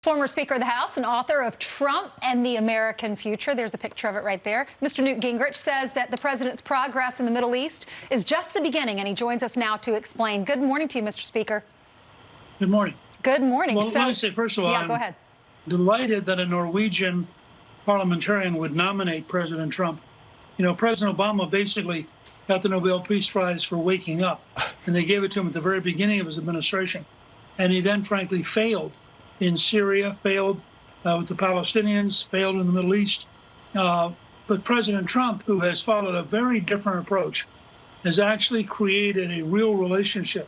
Former Speaker of the House and author of Trump and the American Future. There's a picture of it right there. Mr. Newt Gingrich says that the president's progress in the Middle East is just the beginning, and he joins us now to explain. Good morning to you, Mr. Speaker. Good morning. Good morning. Well, let me say, first of all, go ahead. Delighted that a Norwegian parliamentarian would nominate President Trump. You know, President Obama basically got the Nobel Peace Prize for waking up, and they gave it to him at the very beginning of his administration. And he then, frankly, failed in Syria, failed with the Palestinians, failed in the Middle East. But President Trump, who has followed a very different approach, has actually created a real relationship,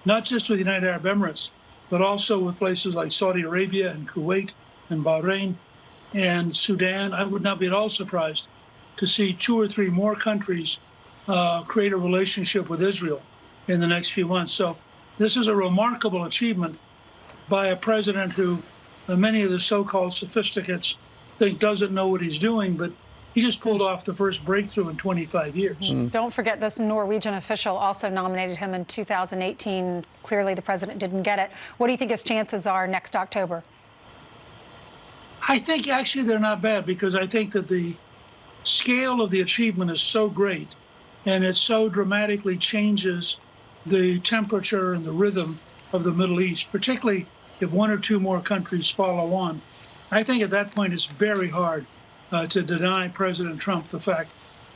not just with the United Arab Emirates, but also with places like Saudi Arabia and Kuwait and Bahrain and Sudan. I would not be at all surprised to see 2 or 3 more countries create a relationship with Israel in the next few months. So this is a remarkable achievement by a president who many of the so-called sophisticates think doesn't know what he's doing, but he just pulled off the first breakthrough in 25 years. Don't forget, this Norwegian official also nominated him in 2018. Clearly, the president didn't get it. What do you think his chances are next October? I think actually they're not bad, because I think that the scale of the achievement is so great, and it so dramatically changes the temperature and the rhythm of the Middle East, particularly if 1 or 2 more countries follow on. I think at that point it's very hard to deny President Trump the fact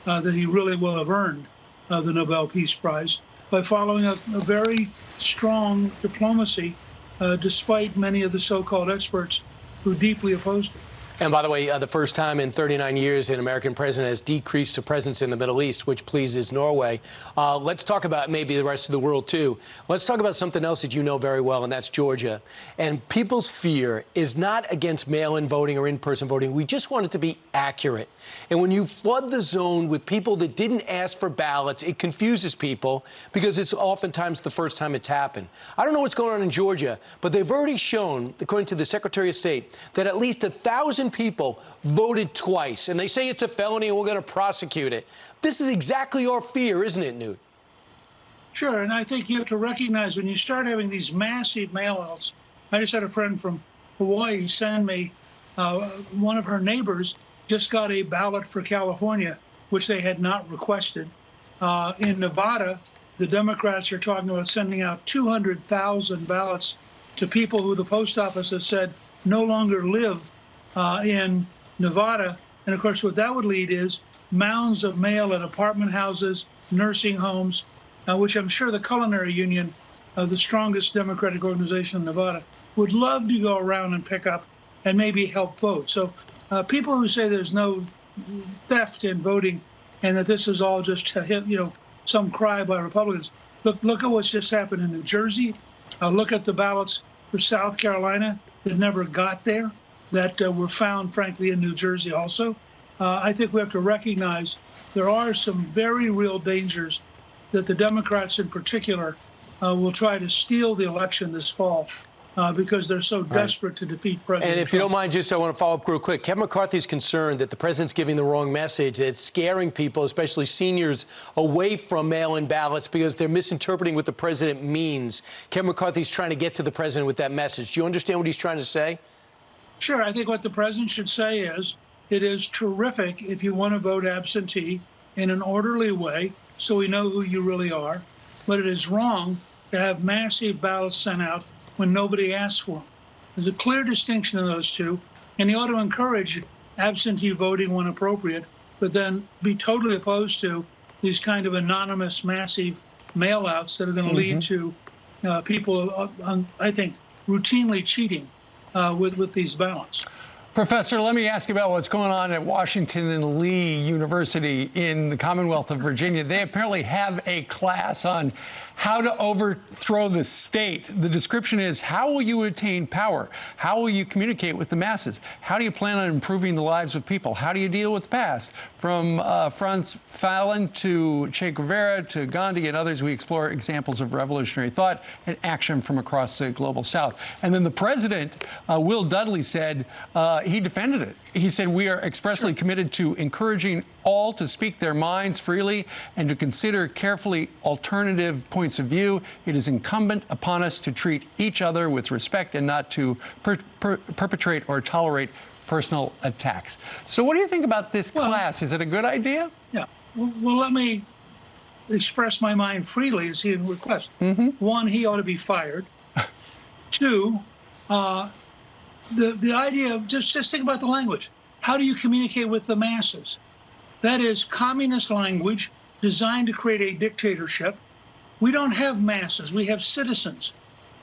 that he really will have earned the Nobel Peace Prize by following a very strong diplomacy, despite many of the so-called experts who deeply opposed it. And by the way, the first time in 39 years an American president has decreased a presence in the Middle East, which pleases Norway. Let's talk about maybe the rest of the world, too. Let's talk about something else that you know very well, and that's Georgia. And people's fear is not against mail-in voting or in-person voting. We just want it to be accurate. And when you flood the zone with people that didn't ask for ballots, it confuses people because it's oftentimes the first time it's happened. I don't know what's going on in Georgia, but they've already shown, according to the Secretary of State, that at least 1,000 people voted twice, and they say it's a felony and we're going to prosecute it. This is exactly our fear, isn't it, Newt? Sure, and I think you have to recognize when you start having these massive mail-outs. I just had a friend from Hawaii send me one of her neighbors just got a ballot for California, which they had not requested. In Nevada, the Democrats are talking about sending out 200,000 ballots to people who the post office has said no longer live in Nevada. And of course, what that would lead is mounds of mail at apartment houses, nursing homes, which I'm sure the Culinary Union, the strongest Democratic organization in Nevada, would love to go around and pick up and maybe help vote. So people who say there's no theft in voting and that this is all just some cry by Republicans, look at what's just happened in New Jersey. Look at the ballots for South Carolina that never got there, that were found, frankly, in New Jersey also. I think we have to recognize there are some very real dangers that the Democrats in particular will try to steal the election this fall because they're so desperate to defeat President Trump. And if you don't mind, I want to follow up real quick. Kevin McCarthy's concerned that the president's giving the wrong message, that it's scaring people, especially seniors, away from mail-in ballots because they're misinterpreting what the president means. Kevin McCarthy's trying to get to the president with that message. Do you understand what he's trying to say? Sure. I think what the president should say is, it is terrific if you want to vote absentee in an orderly way so we know who you really are, but it is wrong to have massive ballots sent out when nobody asks for them. There's a clear distinction in those two, and he ought to encourage absentee voting when appropriate, but then be totally opposed to these kind of anonymous, massive mail-outs that are going to lead to people, I think, routinely cheating with these ballots. Professor, let me ask you about what's going on at Washington and Lee University in the Commonwealth of Virginia. They apparently have a class on how to overthrow the state. The description is, how will you attain power? How will you communicate with the masses? How do you plan on improving the lives of people? How do you deal with the past? From Franz Fallon to Che Guevara to Gandhi and others, we explore examples of revolutionary thought and action from across the global South. And then the president, Will Dudley, said he defended it. He said, "We are expressly committed to encouraging all to speak their minds freely and to consider carefully alternative points of view. It is incumbent upon us to treat each other with respect and not to perpetrate or tolerate personal attacks." So what do you think about this class? Is it a good idea? Yeah. Well, let me express my mind freely as he requests. One, he ought to be fired. Two, the idea of just think about the language. How do you communicate with the masses? That is communist language designed to create a dictatorship. We don't have masses, we have citizens.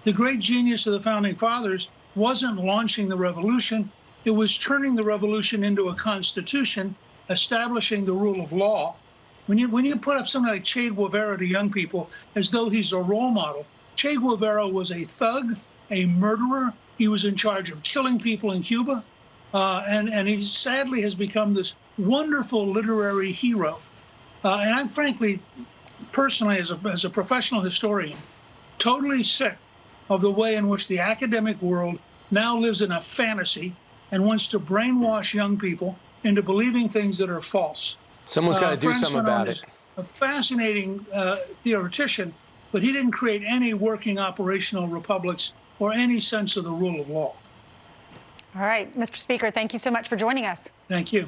The great genius of the founding fathers wasn't launching the revolution, it was turning the revolution into a constitution, establishing the rule of law. When you put up something like Che Guevara to young people as though he's a role model, Che Guevara was a thug, a murderer. He was in charge of killing people in Cuba, and he sadly has become this wonderful literary hero. And I'm frankly, personally, as a professional historian, totally sick of the way in which the academic world now lives in a fantasy and wants to brainwash young people into believing things that are false. Someone's got to do something about it. A fascinating theoretician, but he didn't create any working operational republics or any sense of the rule of law. All right, Mr. Speaker, thank you so much for joining us. Thank you.